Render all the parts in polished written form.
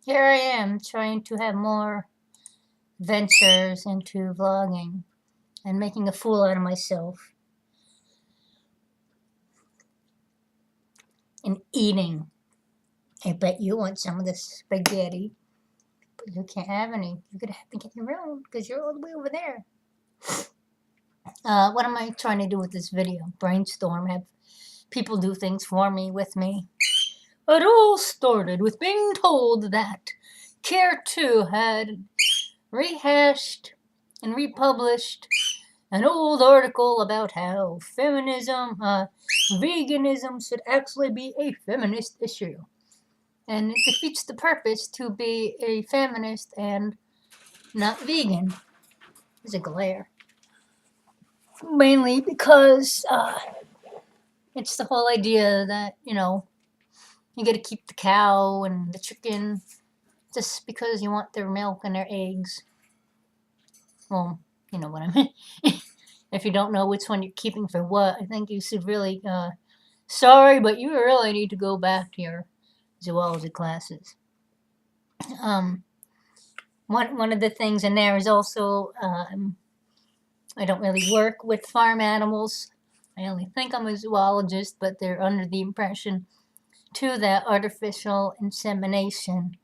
here I am trying to have more ventures into vlogging and making a fool out of myself and eating. I bet you want some of this spaghetti, but you can't have any. You're gonna have to get your own because you're all the way over there. What am I trying to do with this video? Brainstorm, have people do things for me, with me. It all started with being told that Care 2 had rehashed and republished an old article about how veganism should actually be a feminist issue. And it defeats the purpose to be a feminist and not vegan. There's a glare. Mainly because it's the whole idea that, you gotta keep the cow and the chicken just because you want their milk and their eggs. Well, you know what I mean. If you don't know which one you're keeping for what, I think you should really, sorry, but you really need to go back to your zoology classes. One of the things in there is also, I don't really work with farm animals. I only think I'm a zoologist, but they're under the impression, too, that artificial insemination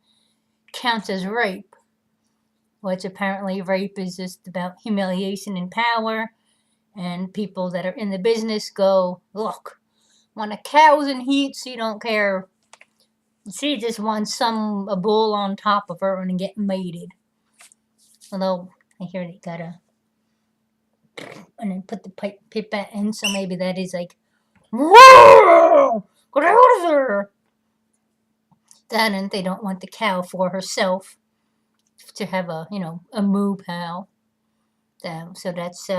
counts as rape, which apparently rape is just about humiliation and power, and people that are in the business go, look, when a cow's in heat, she don't care. She just wants a bull on top of her and get mated. Although, I hear they gotta, and then put the pipette in, so maybe that is like, whoa, get out of there. That, and they don't want the cow for herself to have a moo pal. So that's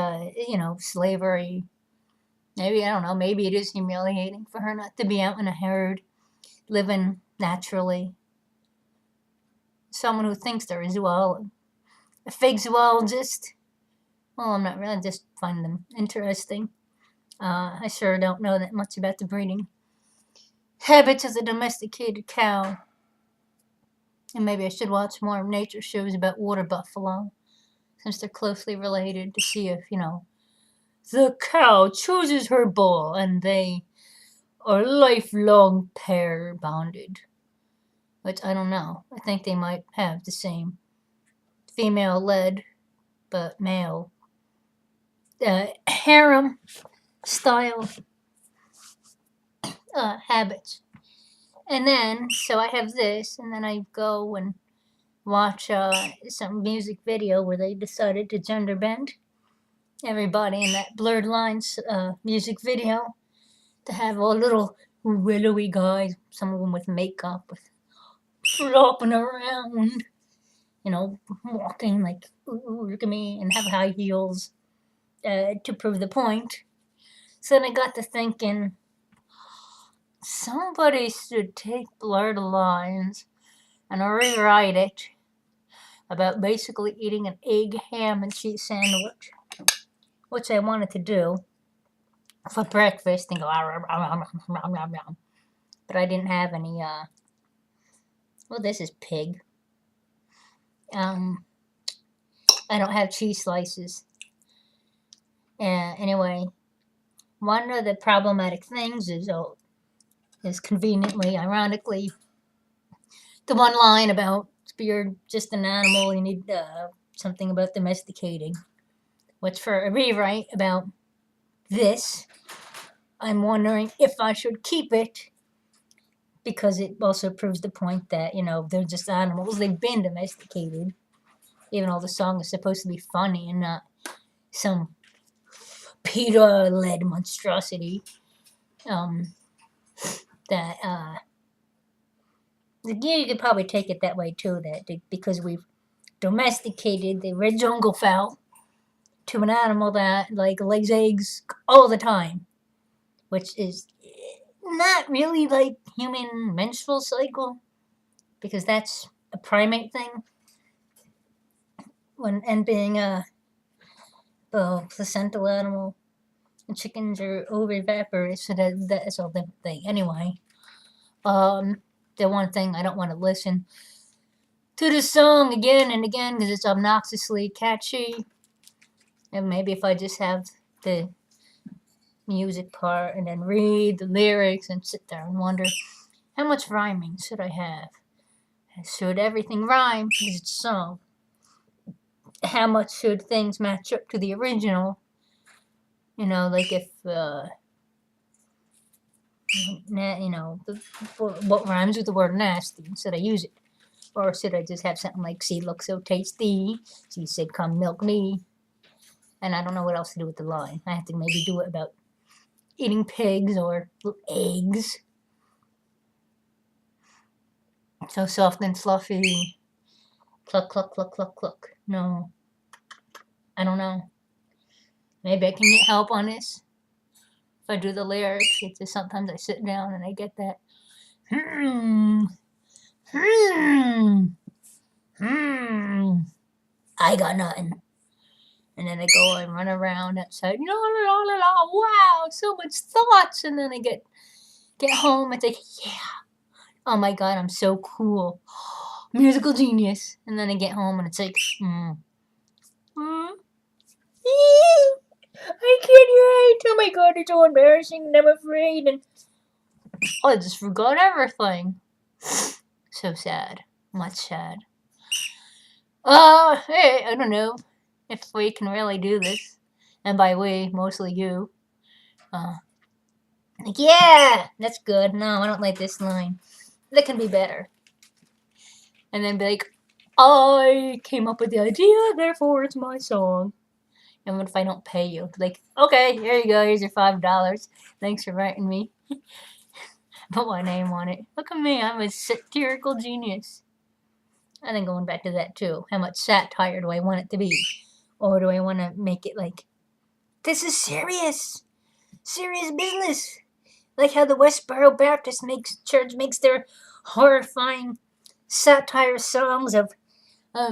slavery. Maybe, I don't know, maybe it is humiliating for her not to be out in a herd, living naturally. Someone who thinks they're a fake zoologist. Well, I'm not really, I just find them interesting. I sure don't know that much about the breeding habits of the domesticated cow. And maybe I should watch more nature shows about water buffalo, since they're closely related, to see if, the cow chooses her bull and they are lifelong pair bonded. Which I don't know. I think they might have the same female led but male harem style habits. And then, so I have this, and then I go and watch some music video where they decided to gender bend everybody in that Blurred Lines music video to have all little willowy guys, some of them with makeup, flopping around, walking like, ooh, look at me, and have high heels to prove the point. So then I got to thinking, somebody should take Blurred Lines and rewrite it about basically eating an egg, ham, and cheese sandwich, which I wanted to do for breakfast and go, but I didn't have any, well, this is pig. I don't have cheese slices. Anyway, one of the problematic things is conveniently, ironically, the one line about you're just an animal, you need something about domesticating. Which, for a rewrite about this, I'm wondering if I should keep it, because it also proves the point that, they're just animals, they've been domesticated, even though the song is supposed to be funny and not some PETA-led monstrosity. You could probably take it that way too, that because we've domesticated the red jungle fowl to an animal that lays eggs all the time, which is not really like human menstrual cycle, because that's a primate thing. And being a placental animal, and chickens are oviviparous, so that's all the thing. Anyway, the one thing I don't want to listen to the song again and again because it's obnoxiously catchy. And maybe if I just have the music part and then read the lyrics and sit there and wonder, how much rhyming should I have? Should everything rhyme because it's a song? How much should things match up to the original? You know, like if, you know, what rhymes with the word nasty? Should I use it? Or should I just have something like, she looks so tasty, she said, come milk me. And I don't know what else to do with the line. I have to maybe do it about eating pigs or eggs. So soft and fluffy. Cluck, cluck, cluck, cluck, cluck. No. I don't know. Maybe I can get help on this. If I do the lyrics, it's just sometimes I sit down and I get that. I got nothing. And then I go and run around outside. La, la, la, la, wow, so much thoughts. And then I get home. It's like, yeah. Oh my God, I'm so cool. Musical genius. And then I get home and it's like, I can't write. Oh my God, it's so embarrassing and I'm afraid. And I just forgot everything. So sad. Much sad. Hey, I don't know if we can really do this. And by we, mostly you. Like, yeah, that's good. No, I don't like this line. That can be better. And then be like, I came up with the idea, therefore it's my song. And what if I don't pay you? Like, okay, here you go. Here's your $5. Thanks for writing me. Put my name on it. Look at me. I'm a satirical genius. And then going back to that too. How much satire do I want it to be? Or do I want to make it like, this is serious. Serious business. Like how the Westboro Baptist Church makes their horrifying satire songs of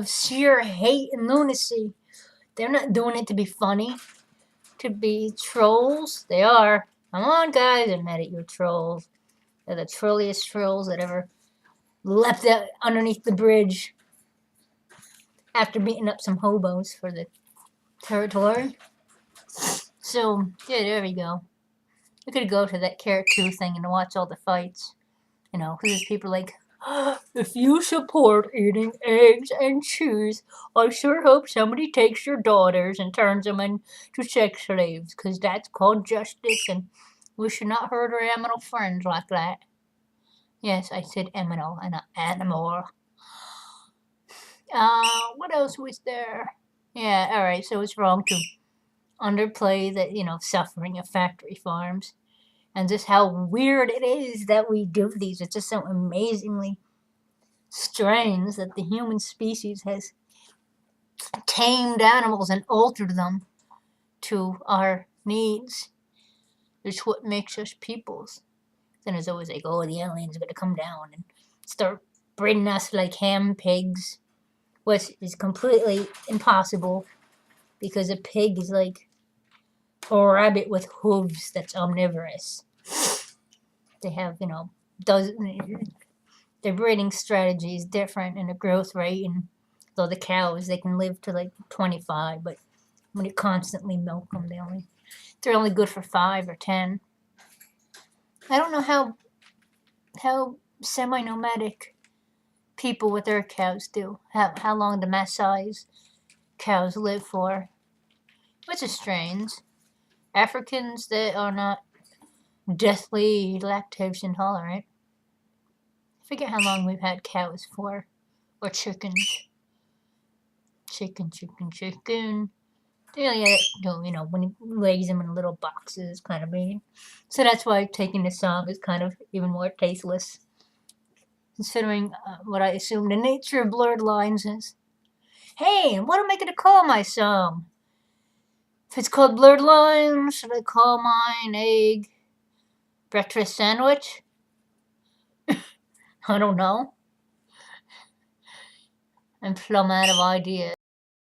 sheer hate and lunacy. They're not doing it to be funny, to be trolls. They are. Come on, guys, I'm mad at you trolls. They're the trolliest trolls that ever leapt out underneath the bridge after beating up some hobos for the territory. So, yeah, there we go. We could go to that Carrot 2 thing and watch all the fights. You know, because there's people like, if you support eating eggs and cheese, I sure hope somebody takes your daughters and turns them into sex slaves, because that's called justice, and we should not hurt our animal friends like that. Yes, I said aminal and not animal. What else was there? Yeah, alright, so it's wrong to underplay the, suffering of factory farms. And just how weird it is that we do these. It's just so amazingly strange that the human species has tamed animals and altered them to our needs. It's what makes us peoples. Then it's always like, oh, the aliens are going to come down and start breeding us like ham pigs, which is completely impossible because a pig is like a rabbit with hooves that's omnivorous. They have, their breeding strategy is different and the growth rate, and though the cows, they can live to like 25, but when you constantly milk them, they're only good for 5 or 10. I don't know how semi-nomadic people with their cows do, how long the Maasai's cows live for, which is strange. Africans that are not deathly lactose intolerant. I forget how long we've had cows for, or chickens. Chicken. Yeah, when he lays them in little boxes, kind of mean. So that's why taking the song is kind of even more tasteless, considering what I assume the nature of blurred lines is. Hey, what am I going to call my song? If it's called Blurred Lines, should I call mine Egg Breakfast Sandwich? I don't know. I'm plumb out of ideas.